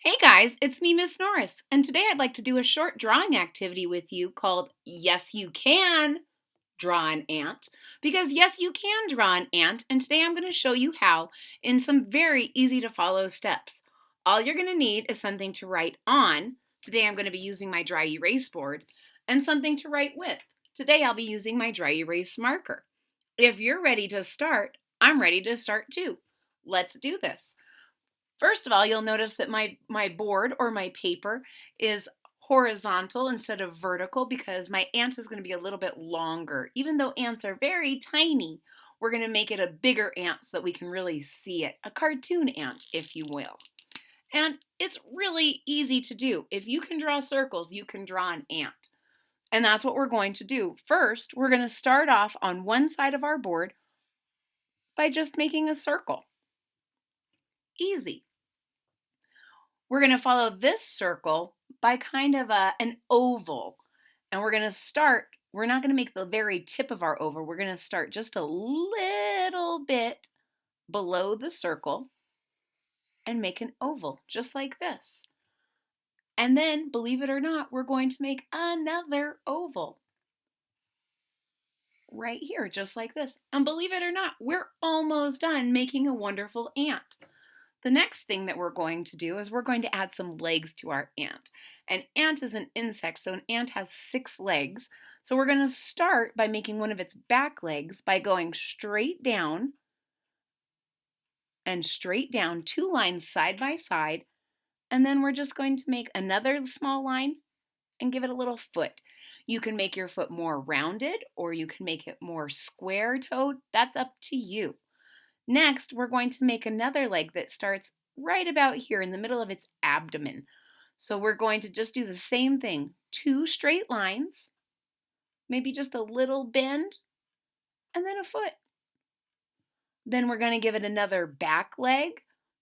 Hey guys, it's me, Miss Norris, and today I'd like to do a short drawing activity with you called Yes You Can Draw an Ant. Because yes, you can draw an ant, and today I'm going to show you how in some very easy to follow steps. All you're going to need is something to write on. Today I'm going to be using my dry erase board, and something to write with. Today I'll be using my dry erase marker. If you're ready to start, I'm ready to start too. Let's do this. First of all, you'll notice that my board or my paper is horizontal instead of vertical because my ant is going to be a little bit longer. Even though ants are very tiny, we're going to make it a bigger ant so that we can really see it. A cartoon ant, if you will. And it's really easy to do. If you can draw circles, you can draw an ant. And that's what we're going to do. First, we're going to start off on one side of our board by just making a circle. Easy. We're going to follow this circle by kind of an oval. And we're going to start, we're not going to make the very tip of our oval. We're going to start just a little bit below the circle and make an oval, just like this. And then, believe it or not, we're going to make another oval right here, just like this. And believe it or not, we're almost done making a wonderful ant. The next thing that we're going to do is we're going to add some legs to our ant. An ant is an insect, so an ant has 6 legs. So we're going to start by making one of its back legs by going straight down and straight down, 2 lines side by side. And then we're just going to make another small line and give it a little foot. You can make your foot more rounded or you can make it more square-toed. That's up to you. Next, we're going to make another leg that starts right about here in the middle of its abdomen. So we're going to just do the same thing. 2 straight lines, maybe just a little bend, and then a foot. Then we're going to give it another back leg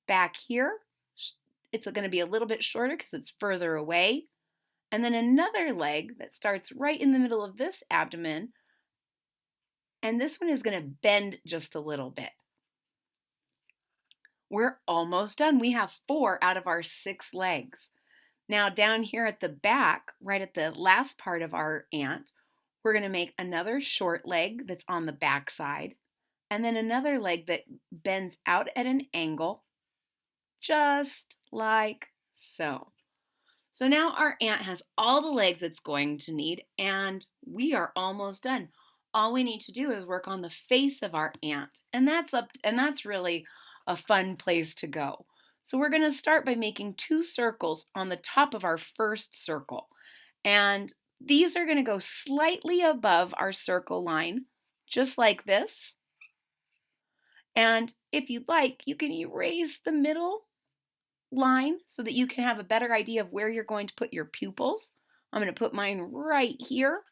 back here. It's going to be a little bit shorter because it's further away. And then another leg that starts right in the middle of this abdomen. And this one is going to bend just a little bit. We're almost done. We have 4 out of our 6 legs. Now down here at the back, right at the last part of our ant, we're going to make another short leg that's on the back side, and then another leg that bends out at an angle, just like so. So now our ant has all the legs it's going to need, and we are almost done. All we need to do is work on the face of our ant, and that's really a fun place to go. So we're going to start by making 2 circles on the top of our first circle. And these are going to go slightly above our circle line, just like this. And if you'd like, you can erase the middle line so that you can have a better idea of where you're going to put your pupils. I'm going to put mine right here.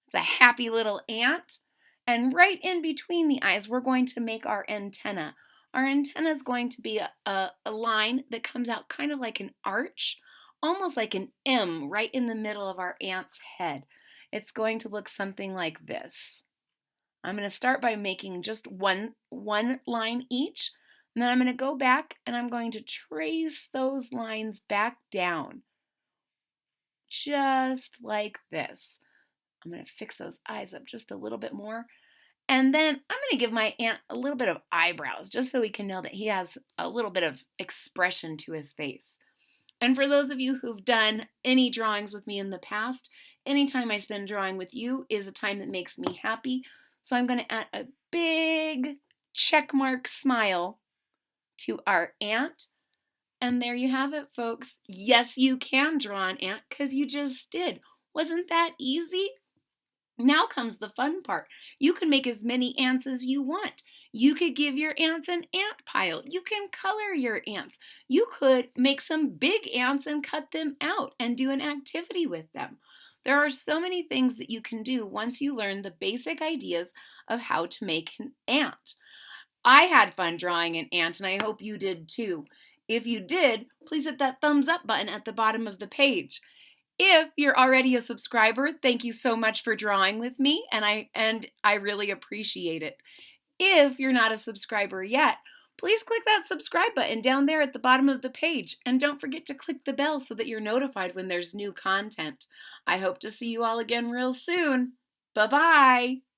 It's a happy little ant. And right in between the eyes, we're going to make our antenna. Our antenna is going to be a line that comes out kind of like an arch, almost like an M right in the middle of our ant's head. It's going to look something like this. I'm going to start by making just one line each, and then I'm going to go back and I'm going to trace those lines back down, just like this. I'm going to fix those eyes up just a little bit more. And then I'm going to give my ant a little bit of eyebrows just so we can know that he has a little bit of expression to his face. And for those of you who've done any drawings with me in the past, any time I spend drawing with you is a time that makes me happy. So I'm going to add a big checkmark smile to our ant. And there you have it, folks. Yes, you can draw an ant because you just did. Wasn't that easy? Now comes the fun part. You can make as many ants as you want. You could give your ants an ant pile. You can color your ants. You could make some big ants and cut them out and do an activity with them. There are so many things that you can do once you learn the basic ideas of how to make an ant. I had fun drawing an ant, and I hope you did too. If you did, please hit that thumbs up button at the bottom of the page. If you're already a subscriber, thank you so much for drawing with me, and I really appreciate it. If you're not a subscriber yet, please click that subscribe button down there at the bottom of the page. And don't forget to click the bell so that you're notified when there's new content. I hope to see you all again real soon. Bye-bye.